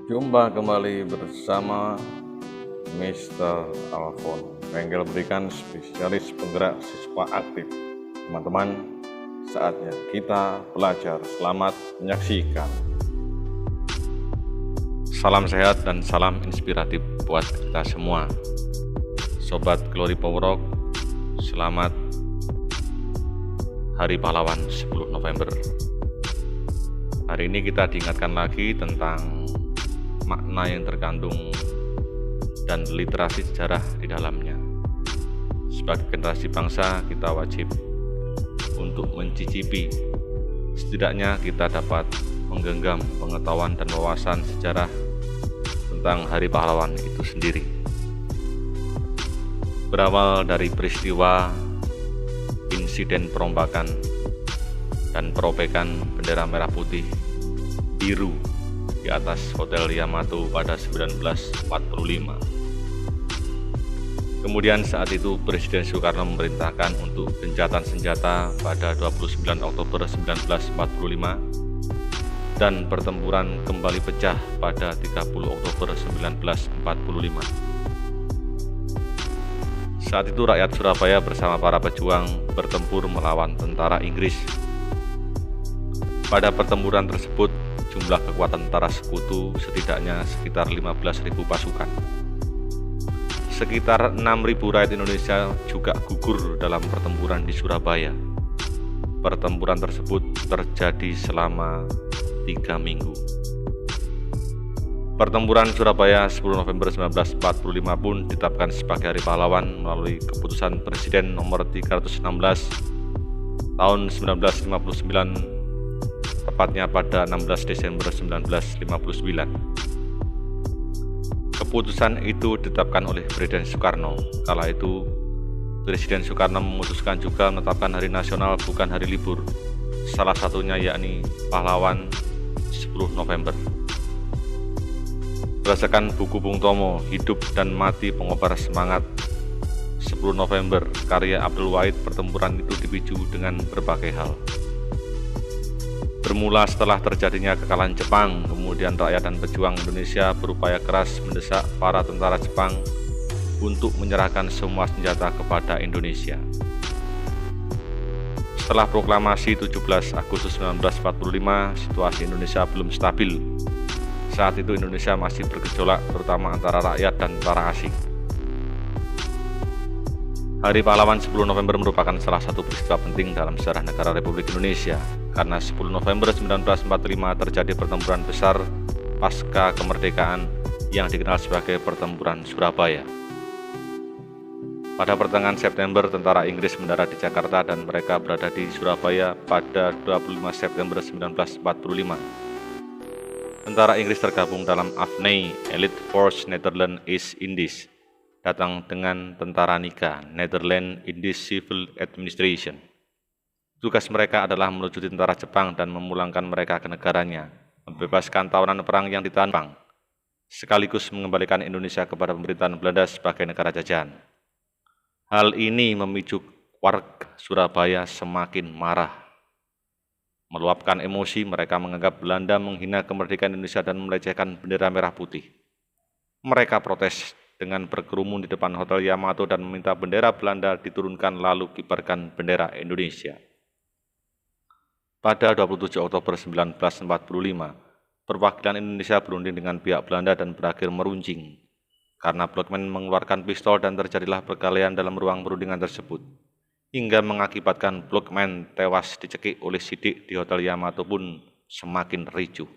Jumpa kembali bersama Mr. Alfon, bengkel berikan spesialis penggerak siswa aktif. Teman-teman, saatnya kita belajar. Selamat menyaksikan. Salam sehat dan salam inspiratif buat kita semua. Sobat Glory Power Rock, selamat Hari Pahlawan 10 November. Hari ini kita diingatkan lagi tentang makna yang terkandung dan literasi sejarah di dalamnya. Sebagai generasi bangsa, kita wajib untuk mencicipi, setidaknya kita dapat menggenggam pengetahuan dan wawasan sejarah tentang Hari Pahlawan itu sendiri. Berawal dari peristiwa insiden perombakan dan perobekan bendera merah putih biru di atas Hotel Yamato pada 1945. Kemudian saat itu Presiden Soekarno memerintahkan untuk gencatan senjata pada 29 Oktober 1945 dan pertempuran kembali pecah pada 30 Oktober 1945. Saat itu rakyat Surabaya bersama para pejuang bertempur melawan tentara Inggris. Pada pertempuran tersebut, jumlah kekuatan tentara sekutu setidaknya sekitar 15.000 pasukan. Sekitar 6.000 rakyat Indonesia juga gugur dalam pertempuran di Surabaya. Pertempuran tersebut terjadi selama 3 minggu. Pertempuran Surabaya 10 November 1945 pun ditetapkan sebagai Hari Pahlawan melalui keputusan Presiden nomor 316 tahun 1959, tepatnya pada 16 Desember 1959. Keputusan itu ditetapkan oleh Presiden Soekarno. Kala itu, Presiden Soekarno memutuskan juga menetapkan hari nasional bukan hari libur, salah satunya yakni Pahlawan 10 November. Berdasarkan buku Bung Tomo, Hidup dan Mati Pengobar Semangat 10 November, karya Abdul Wahid, pertempuran itu dipicu dengan berbagai hal. Bermula setelah terjadinya kekalahan Jepang, kemudian rakyat dan pejuang Indonesia berupaya keras mendesak para tentara Jepang untuk menyerahkan semua senjata kepada Indonesia. Setelah proklamasi 17 Agustus 1945, situasi Indonesia belum stabil. Saat itu Indonesia masih bergejolak, terutama antara rakyat dan tentara asing. Hari Pahlawan 10 November merupakan salah satu peristiwa penting dalam sejarah negara Republik Indonesia, karena 10 November 1945 terjadi pertempuran besar pasca kemerdekaan yang dikenal sebagai Pertempuran Surabaya. Pada pertengahan September, tentara Inggris mendarat di Jakarta dan mereka berada di Surabaya pada 25 September 1945. Tentara Inggris tergabung dalam AFNI, Elite Force Netherlands East Indies, datang dengan tentara NICA, Netherlands Indies Civil Administration. Tugas mereka adalah menuju tentara Jepang dan memulangkan mereka ke negaranya, membebaskan tawanan perang yang ditahan Jepang, sekaligus mengembalikan Indonesia kepada pemerintahan Belanda sebagai negara jajahan. Hal ini memicu warga Surabaya semakin marah. Meluapkan emosi, mereka menganggap Belanda menghina kemerdekaan Indonesia dan melecehkan bendera merah putih. Mereka protes dengan berkerumun di depan Hotel Yamato dan meminta bendera Belanda diturunkan lalu kibarkan bendera Indonesia. Pada 27 Oktober 1945, perwakilan Indonesia berunding dengan pihak Belanda dan berakhir meruncing karena blokmen mengeluarkan pistol dan terjadilah perkelahian dalam ruang perundingan tersebut, hingga mengakibatkan blokmen tewas dicekik oleh Sidik di Hotel Yamato pun semakin ricuh.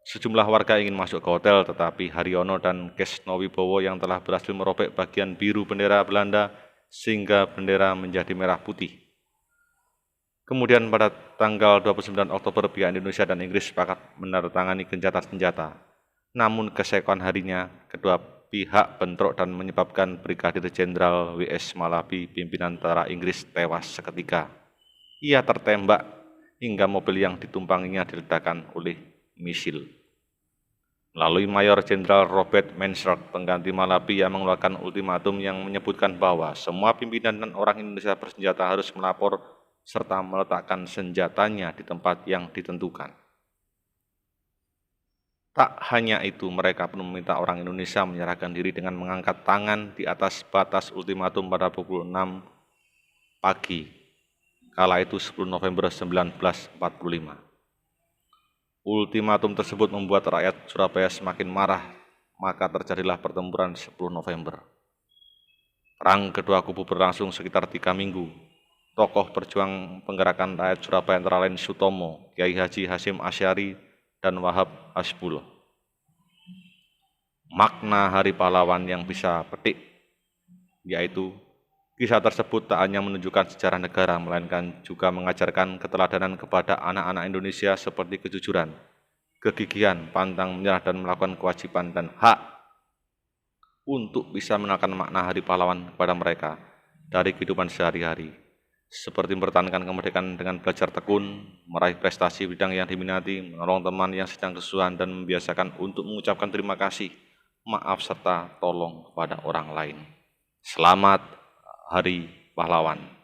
Sejumlah warga ingin masuk ke hotel, tetapi Haryono dan Kesno Wibowo yang telah berhasil merobek bagian biru bendera Belanda sehingga bendera menjadi merah putih. Kemudian pada tanggal 29 Oktober pihak Indonesia dan Inggris sepakat menandatangani gencatan senjata. Namun keesokan harinya kedua pihak bentrok dan menyebabkan Brigadir Jenderal W.S. Malabi, pimpinan tentara Inggris, tewas seketika. Ia tertembak hingga mobil yang ditumpanginya diledakkan oleh misil. Melalui Mayor Jenderal Robert Mansfield, pengganti Malabi, yang mengeluarkan ultimatum yang menyebutkan bahwa semua pimpinan dan orang Indonesia bersenjata harus melapor serta meletakkan senjatanya di tempat yang ditentukan. Tak hanya itu, mereka pun meminta orang Indonesia menyerahkan diri dengan mengangkat tangan di atas batas ultimatum pada pukul 6 pagi, kala itu 10 November 1945. Ultimatum tersebut membuat rakyat Surabaya semakin marah, maka terjadilah pertempuran 10 November. Perang kedua kubu berlangsung sekitar 3 minggu. Tokoh perjuang penggerakan rakyat Surabaya antara lain Sutomo, Kiai Haji Hasyim Asy'ari, dan Wahab Hasbullah. Makna Hari Pahlawan yang bisa petik, yaitu kisah tersebut tak hanya menunjukkan sejarah negara, melainkan juga mengajarkan keteladanan kepada anak-anak Indonesia seperti kejujuran, kegigihan, pantang menyerah dan melakukan kewajiban dan hak untuk bisa mengenalkan makna Hari Pahlawan kepada mereka dari kehidupan sehari-hari, seperti mempertahankan kemerdekaan dengan belajar tekun, meraih prestasi bidang yang diminati, menolong teman yang sedang kesusahan, dan membiasakan untuk mengucapkan terima kasih, maaf, serta tolong kepada orang lain. Selamat Hari Pahlawan.